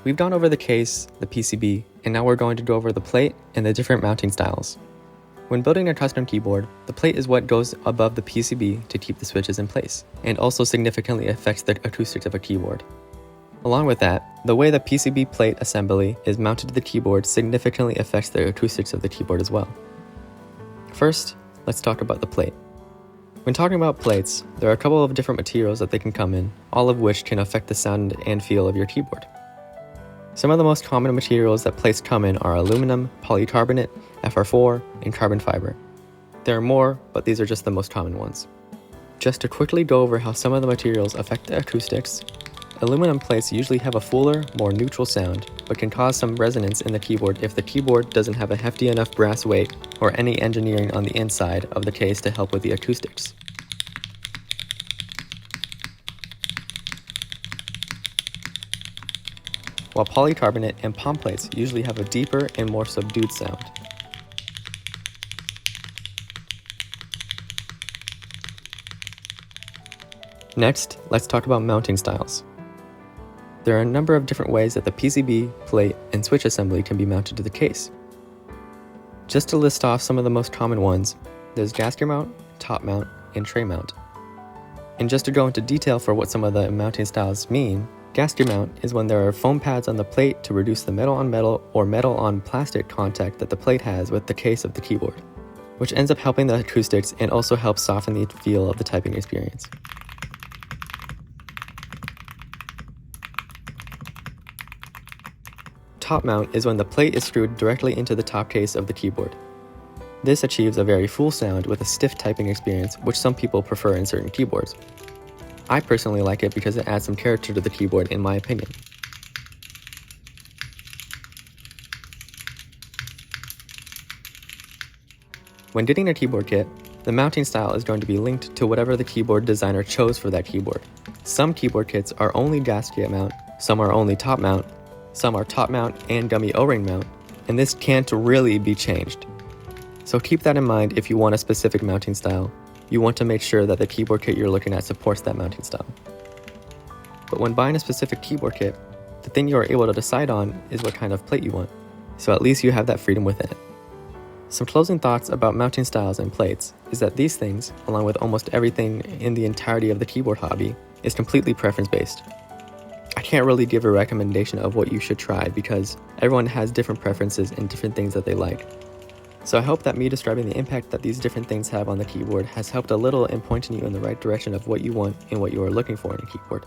We've gone over the case, the PCB, and now we're going to go over the plate and the different mounting styles. When building a custom keyboard, the plate is what goes above the PCB to keep the switches in place, and also significantly affects the acoustics of a keyboard. Along with that, the way the PCB plate assembly is mounted to the keyboard significantly affects the acoustics of the keyboard as well. First, let's talk about the plate. When talking about plates, there are a couple of different materials that they can come in, all of which can affect the sound and feel of your keyboard. Some of the most common materials that plates come in are aluminum, polycarbonate, FR4, and carbon fiber. There are more, but these are just the most common ones. Just to quickly go over how some of the materials affect the acoustics, aluminum plates usually have a fuller, more neutral sound, but can cause some resonance in the keyboard if the keyboard doesn't have a hefty enough brass weight or any engineering on the inside of the case to help with the acoustics. While polycarbonate and palm plates usually have a deeper and more subdued sound. Next, let's talk about mounting styles. There are a number of different ways that the PCB, plate, and switch assembly can be mounted to the case. Just to list off some of the most common ones, there's gasket mount, top mount, and tray mount. And just to go into detail for what some of the mounting styles mean, gasket mount is when there are foam pads on the plate to reduce the metal on metal or metal on plastic contact that the plate has with the case of the keyboard, which ends up helping the acoustics and also helps soften the feel of the typing experience. Top mount is when the plate is screwed directly into the top case of the keyboard. This achieves a very full sound with a stiff typing experience, which some people prefer in certain keyboards. I personally like it because it adds some character to the keyboard in my opinion. When getting a keyboard kit, the mounting style is going to be linked to whatever the keyboard designer chose for that keyboard. Some keyboard kits are only gasket mount, some are only top mount, some are top mount and gummy O-ring mount, and this can't really be changed. So keep that in mind if you want a specific mounting style. You want to make sure that the keyboard kit you're looking at supports that mounting style. But when buying a specific keyboard kit, the thing you are able to decide on is what kind of plate you want, so at least you have that freedom within it. Some closing thoughts about mounting styles and plates is that these things, along with almost everything in the entirety of the keyboard hobby, is completely preference-based. I can't really give a recommendation of what you should try because everyone has different preferences and different things that they like. So I hope that me describing the impact that these different things have on the keyboard has helped a little in pointing you in the right direction of what you want and what you are looking for in a keyboard.